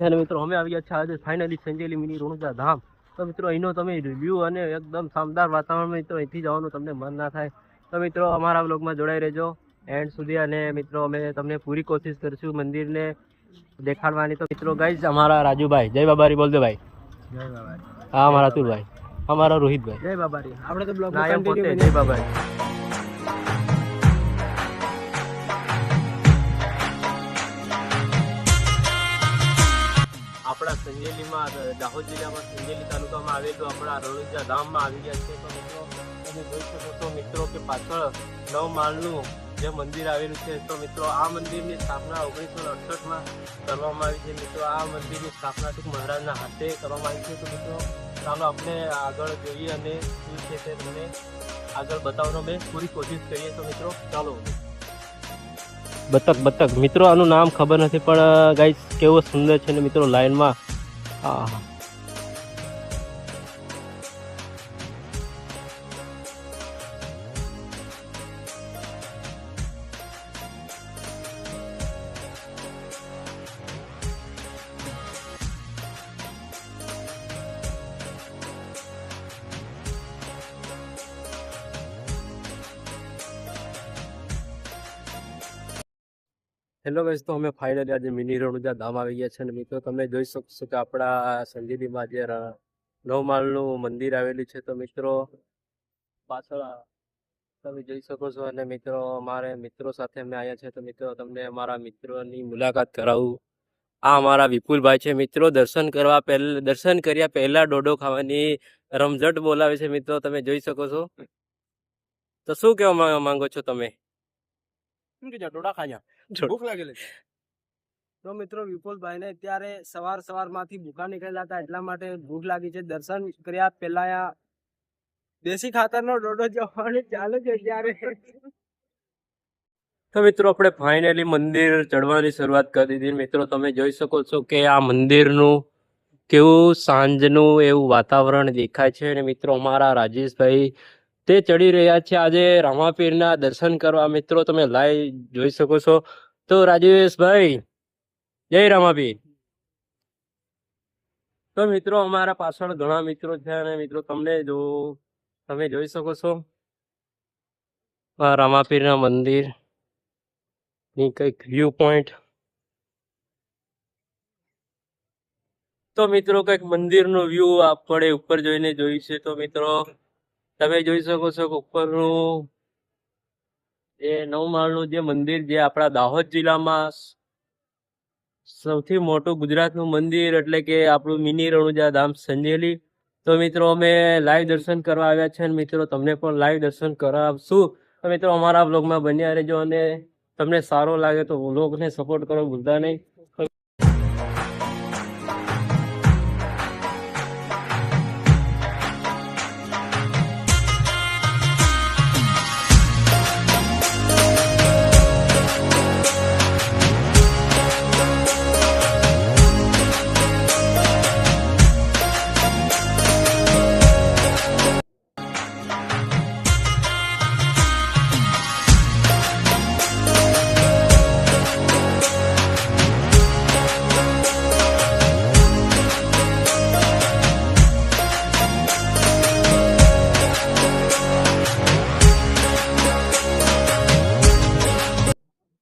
અને મિત્રો અમે આવી ગયા છે આજે ફાઇનલી સંજેલી મિની રણુજા ધામ. તો મિત્રો અહીંનો તમે રિવ્યૂ અને એકદમ શાનદાર વાતાવરણ મિત્રો અહીંથી જવાનું તમને મન ના થાય. તો મિત્રો અમારા બ્લોગમાં જોડાઈ રહેજો એન્ડ સુધી. અને મિત્રો અમે તમને પૂરી કોશિશ કરીશું મંદિરને દેખાડવાની. તો મિત્રો ગાઈઝ અમારા રાજુભાઈ જય બાબારી બોલજો ભાઈ. જય બાબારી. હા અમારા અતુલભાઈ, અમારા રોહિતભાઈ જય બાબારી. આપણે તો બ્લોગ નાયમ પોતે જય બાબારી. આપણા સંજેલીમાં દાહોદ જિલ્લામાં સંજેલી તાલુકામાં આવેલું આપણા રણુજા ધામમાં આવી ગયા છે. તો મિત્રો તમે જોઈ શકો છો મિત્રો કે પાછળ 9 માળનું જે મંદિર આવેલું છે. તો મિત્રો આ મંદિરની સ્થાપના 1968માં કરવામાં આવી છે. મિત્રો આ મંદિરની સ્થાપના ટૂંક મહારાજના હાથે કરવામાં આવી છે. તો મિત્રો ચાલો આપણે આગળ જોઈએ અને શું છે તે તમને આગળ બતાવવાનો મેં પૂરી કોશિશ કરીએ. તો મિત્રો ચાલો. બતક મિત્રો આનું નામ ખબર નથી પણ ગાઈસ કેવો સુંદર છે ને મિત્રો લાઈનમાં. હા હેલો ગાઈસ, તો અમે ફાઇનલી આજે મિની રણુજા ધામ આવી ગયા છે. અને મિત્રો તમે જોઈ શકશો કે આપણા સંજેલીમાં જે 9 માળનું મંદિર આવેલું છે. તો મિત્રો પાછળ તમે જોઈ શકો છો. અને મિત્રો અમારે મિત્રો સાથે અમે આવ્યા છે. તો મિત્રો તમને અમારા મિત્રોની મુલાકાત કરાવું. આ અમારા વિપુલભાઈ છે. મિત્રો દર્શન કર્યા પહેલા ડોડો ખાવાની રમઝટ બોલાવે છે. મિત્રો તમે જોઈ શકો છો. તો શું કહેવા માંગો છો તમે? ડોડા ખાયા ભૂખ લાગેલી. તો મિત્રો વિપુલભાઈ ને ત્યારે સવારમાંથી ભૂખા નીકળેલા હતા, એટલા માટે ભૂખ લાગી છે. દર્શન કર્યા પહેલા દેશી ખાતરનો ડોડો જવાની ચાલે છે ત્યારે. તો મિત્રો આપણે ફાઇનલી મંદિર ચડવાની શરૂઆત કરી દીધી. મિત્રો તમે જોઈ શકો છો કે આ મંદિરનું કેવું સાંજનું એવું વાતાવરણ દેખાય છે. અને મિત્રો અમારા રાજેશભાઈ તે ચડી રહ્યા છે આજે રામાપીરના દર્શન કરવા. મિત્રો તમે લાઈવ જોઈ શકો છો. તો રાજેશભાઈ જય રામાપીર. તો મિત્રો અમારા પાછળ ઘણા મિત્રો છે. અને મિત્રો તમે જોઈ શકો છો રામાપીરના મંદિર ની કઈક વ્યૂ પોઈન્ટ. તો મિત્રો કઈક મંદિરનો વ્યૂ આપણે ઉપર જોઈને જોયું છે. તો મિત્રો તમે જોઈ શકો છો કે ઉપરનું એ 9 માળનું જે મંદિર જે આપણા દાહોદ જિલ્લામાં સૌથી મોટું ગુજરાતનું મંદિર એટલે કે આપણું મિની રણુજા ધામ સંજેલી. તો મિત્રો અમે લાઈવ દર્શન કરવા આવ્યા છે. અને મિત્રો તમને પણ લાઈવ દર્શન કરાવશું. તો મિત્રો અમારા બ્લોગમાં બન્યા રહેજો. અને તમને સારો લાગે તો બ્લોગને સપોર્ટ કરો ભૂલતા નહીં.